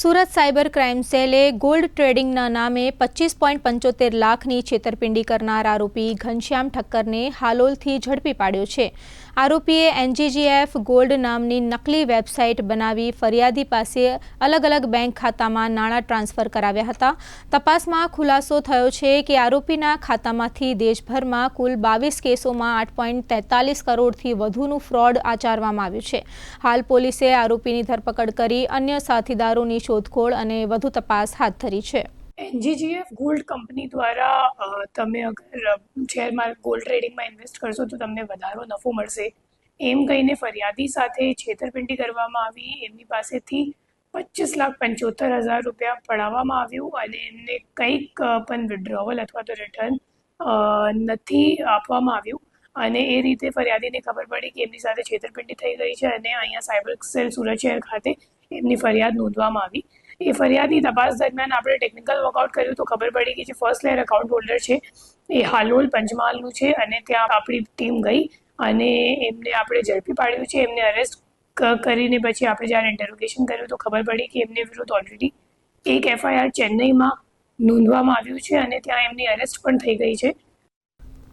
Surat cyber crime સેલે gold ટ્રેડિંગના નામે 25.75 લાખની છેતરપિંડી કરનાર આરોપી ઘનશ્યામ ઠક્કરને હાલોલથી ઝડપી પાડ્યો છે। આરોપીએ NGGF ગોલ્ડ નામની નકલી વેબસાઇટ બનાવી ફરિયાદી પાસે અલગ અલગ બેંક ખાતામાં નાણાં ટ્રાન્સફર કરાવ્યા હતા। તપાસમાં ખુલાસો થયો છે કે આરોપીના ખાતામાંથી દેશભરમાં કુલ 22 કેસોમાં 8.43 કરોડથી વધુનું ફ્રોડ આચરવામાં આવ્યું છે। હાલ પોલીસે આરોપીની ધરપકડ કરી અન્ય સાથીદારોની શોધખોળ અને વધુ તપાસ હાથ ધરી છે। NGGF ગોલ્ડ કંપની દ્વારા તમે અગર શેરમાં ગોલ્ડ ટ્રેડિંગમાં ઇન્વેસ્ટ કરશો તો તમને વધારો નફો મળશે એમ કહીને ફરિયાદી સાથે છેતરપિંડી કરવામાં આવી। એમની પાસેથી 25,75,000 રૂપિયા પડાવવામાં આવ્યું અને એમને કંઈક પણ વિડ્રોવલ અથવા તો રિટર્ન નથી આપવામાં આવ્યું અને એ રીતે ફરિયાદીને ખબર પડી કે એમની સાથે છેતરપિંડી થઈ ગઈ છે અને અહીંયા સાયબર સેલ સુરત શહેર ખાતે એમની ફરિયાદ નોંધવામાં આવી। એ ફરિયાદની તપાસ દરમિયાન આપણે ટેકનિકલ વર્કઆઉટ કર્યું તો ખબર પડી કે જે ફર્સ્ટ લેયર એકાઉન્ટ હોલ્ડર છે એ હાલોલ પંચમહાલનું છે અને ત્યાં આપણી ટીમ ગઈ અને એમને આપણે ઝડપી પાડ્યું છે। એમને અરેસ્ટ કરીને પછી આપણે જ્યારે ઇન્ટરોગેશન કર્યું તો ખબર પડી કે એમને વિરુદ્ધ ઓલરેડી એક FIR ચેન્નઈમાં નોંધવામાં આવ્યું છે અને ત્યાં એમની અરેસ્ટ પણ થઈ ગઈ છે।